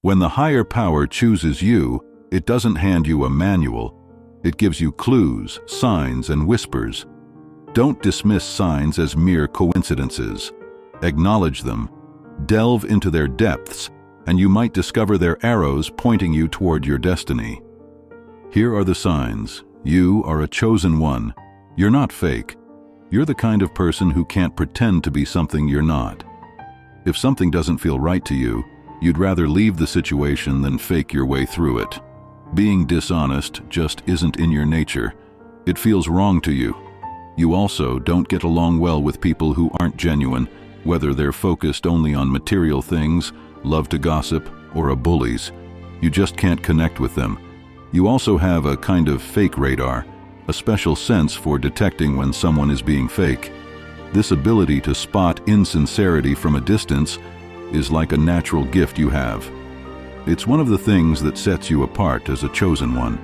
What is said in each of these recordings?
When the higher power chooses you, it doesn't hand you a manual. It gives you clues, signs, and whispers. Don't dismiss signs as mere coincidences. Acknowledge them. Delve into their depths, and you might discover their arrows pointing you toward your destiny. Here are the signs. You are a chosen one. You're not fake. You're the kind of person who can't pretend to be something you're not. If something doesn't feel right to you, you'd rather leave the situation than fake your way through it. Being dishonest just isn't in your nature. It feels wrong to you. You also don't get along well with people who aren't genuine, whether they're focused only on material things, love to gossip, or are bullies. You just can't connect with them. You also have a kind of fake radar, a special sense for detecting when someone is being fake. This ability to spot insincerity from a distance is like a natural gift you have. It's one of the things that sets you apart as a chosen one.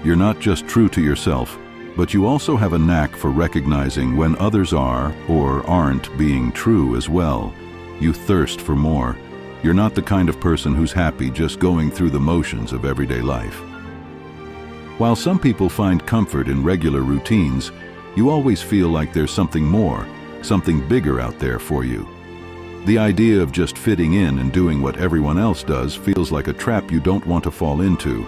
You're not just true to yourself, but you also have a knack for recognizing when others are or aren't being true as well. You thirst for more. You're not the kind of person who's happy just going through the motions of everyday life. While some people find comfort in regular routines, you always feel like there's something more, something bigger out there for you. The idea of just fitting in and doing what everyone else does feels like a trap you don't want to fall into.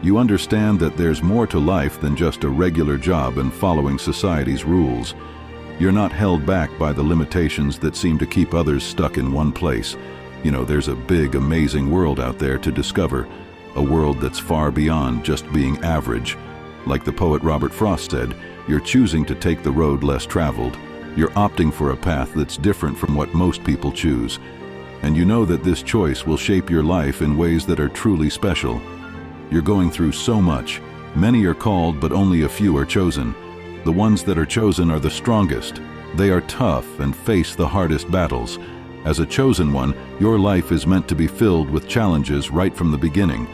You understand that there's more to life than just a regular job and following society's rules. You're not held back by the limitations that seem to keep others stuck in one place. There's a big, amazing world out there to discover, a world that's far beyond just being average. Like the poet Robert Frost said, you're choosing to take the road less traveled. You're opting for a path that's different from what most people choose. And you know that this choice will shape your life in ways that are truly special. You're going through so much. Many are called, but only a few are chosen. The ones that are chosen are the strongest. They are tough and face the hardest battles. As a chosen one, your life is meant to be filled with challenges right from the beginning.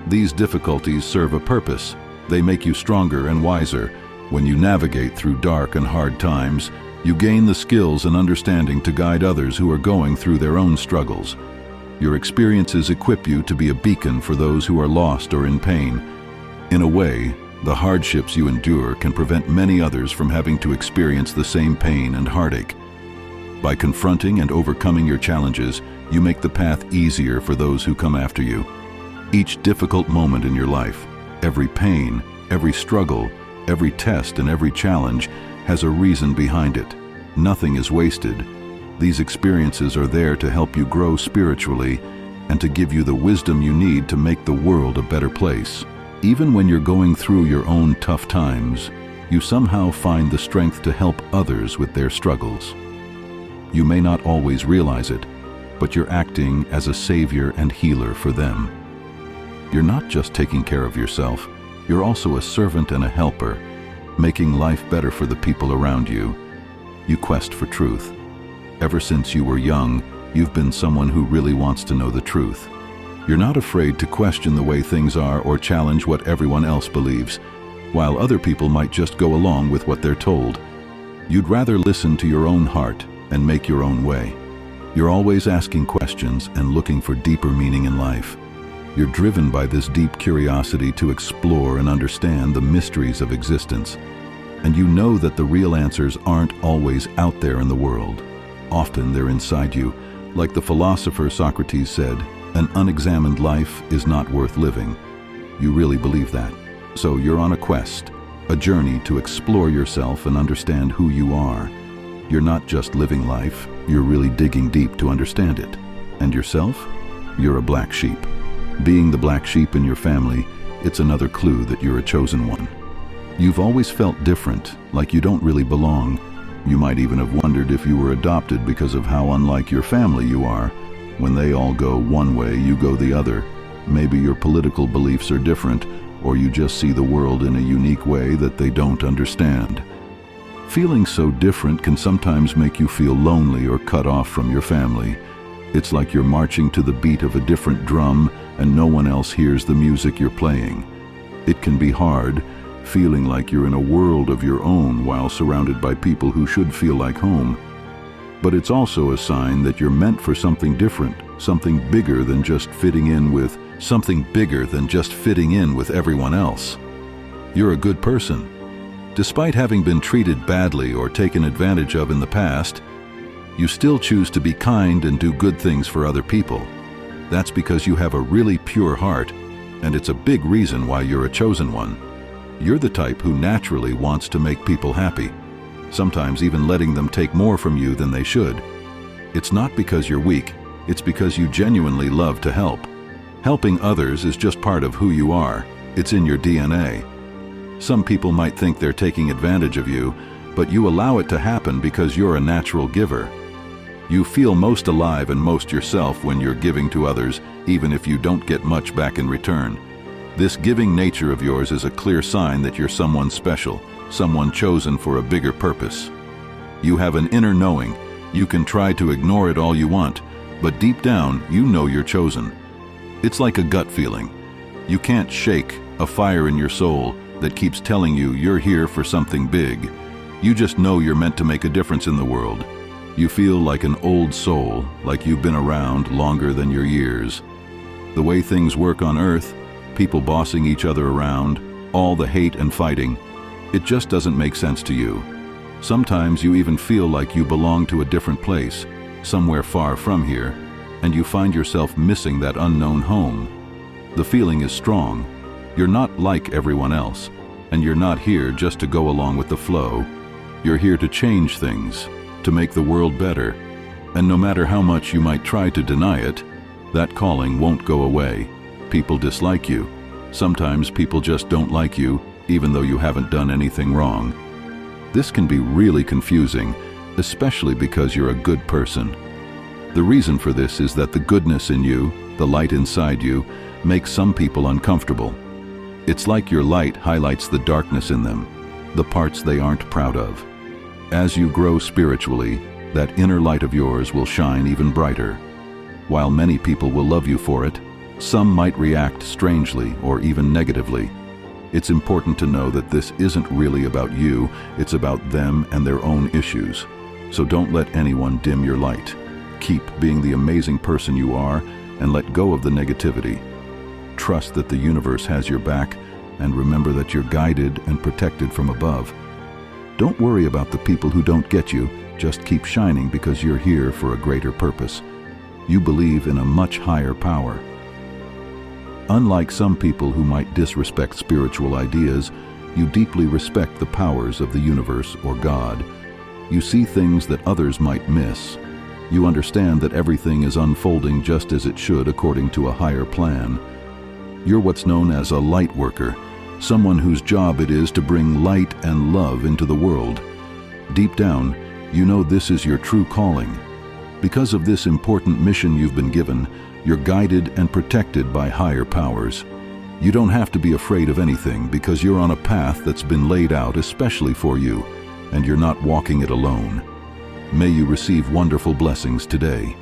These difficulties serve a purpose. They make you stronger and wiser. When you navigate through dark and hard times, you gain the skills and understanding to guide others who are going through their own struggles. Your experiences equip you to be a beacon for those who are lost or in pain. In a way, the hardships you endure can prevent many others from having to experience the same pain and heartache. By confronting and overcoming your challenges, you make the path easier for those who come after you. Each difficult moment in your life, every pain, every struggle, every test, and every challenge has a reason behind it. Nothing is wasted. These experiences are there to help you grow spiritually and to give you the wisdom you need to make the world a better place. Even when you're going through your own tough times, you somehow find the strength to help others with their struggles. You may not always realize it, but you're acting as a savior and healer for them. You're not just taking care of yourself, you're also a servant and a helper, making life better for the people around you. You quest for truth. Ever since you were young, you've been someone who really wants to know the truth. You're not afraid to question the way things are or challenge what everyone else believes, while other people might just go along with what they're told. You'd rather listen to your own heart and make your own way. You're always asking questions and looking for deeper meaning in life. You're driven by this deep curiosity to explore and understand the mysteries of existence. And you know that the real answers aren't always out there in the world. Often they're inside you. Like the philosopher Socrates said, an unexamined life is not worth living. You really believe that. So you're on a quest, a journey to explore yourself and understand who you are. You're not just living life, you're really digging deep to understand it. And yourself? You're a black sheep. Being the black sheep in your family, it's another clue that you're a chosen one. You've always felt different, like you don't really belong. You might even have wondered if you were adopted because of how unlike your family you are. When they all go one way, you go the other. Maybe your political beliefs are different, or you just see the world in a unique way that they don't understand. Feeling so different can sometimes make you feel lonely or cut off from your family. It's like you're marching to the beat of a different drum and no one else hears the music you're playing. It can be hard, feeling like you're in a world of your own while surrounded by people who should feel like home. But it's also a sign that you're meant for something different, something bigger than just fitting in with everyone else. You're a good person. Despite having been treated badly or taken advantage of in the past, you still choose to be kind and do good things for other people. That's because you have a really pure heart, and it's a big reason why you're a chosen one. You're the type who naturally wants to make people happy, sometimes even letting them take more from you than they should. It's not because you're weak, it's because you genuinely love to help. Helping others is just part of who you are. It's in your DNA. Some people might think they're taking advantage of you, but you allow it to happen because you're a natural giver. You feel most alive and most yourself when you're giving to others, even if you don't get much back in return. This giving nature of yours is a clear sign that you're someone special, someone chosen for a bigger purpose. You have an inner knowing. You can try to ignore it all you want, but deep down, you know you're chosen. It's like a gut feeling. You can't shake a fire in your soul that keeps telling you you're here for something big. You just know you're meant to make a difference in the world. You feel like an old soul, like you've been around longer than your years. The way things work on Earth, people bossing each other around, all the hate and fighting, it just doesn't make sense to you. Sometimes you even feel like you belong to a different place, somewhere far from here, and you find yourself missing that unknown home. The feeling is strong. You're not like everyone else, and you're not here just to go along with the flow. You're here to change things, to make the world better, and no matter how much you might try to deny it, that calling won't go away. People dislike you. Sometimes people just don't like you, even though you haven't done anything wrong. This can be really confusing, especially because you're a good person. The reason for this is that the goodness in you, the light inside you, makes some people uncomfortable. It's like your light highlights the darkness in them, the parts they aren't proud of. As you grow spiritually, that inner light of yours will shine even brighter. While many people will love you for it, some might react strangely or even negatively. It's important to know that this isn't really about you, it's about them and their own issues. So don't let anyone dim your light. Keep being the amazing person you are and let go of the negativity. Trust that the universe has your back, and remember that you're guided and protected from above. Don't worry about the people who don't get you, just keep shining because you're here for a greater purpose. You believe in a much higher power. Unlike some people who might disrespect spiritual ideas, you deeply respect the powers of the universe or God. You see things that others might miss. You understand that everything is unfolding just as it should according to a higher plan. You're what's known as a light worker, someone whose job it is to bring light and love into the world. Deep down, you know this is your true calling. Because of this important mission you've been given, you're guided and protected by higher powers. You don't have to be afraid of anything because you're on a path that's been laid out especially for you, and you're not walking it alone. May you receive wonderful blessings today.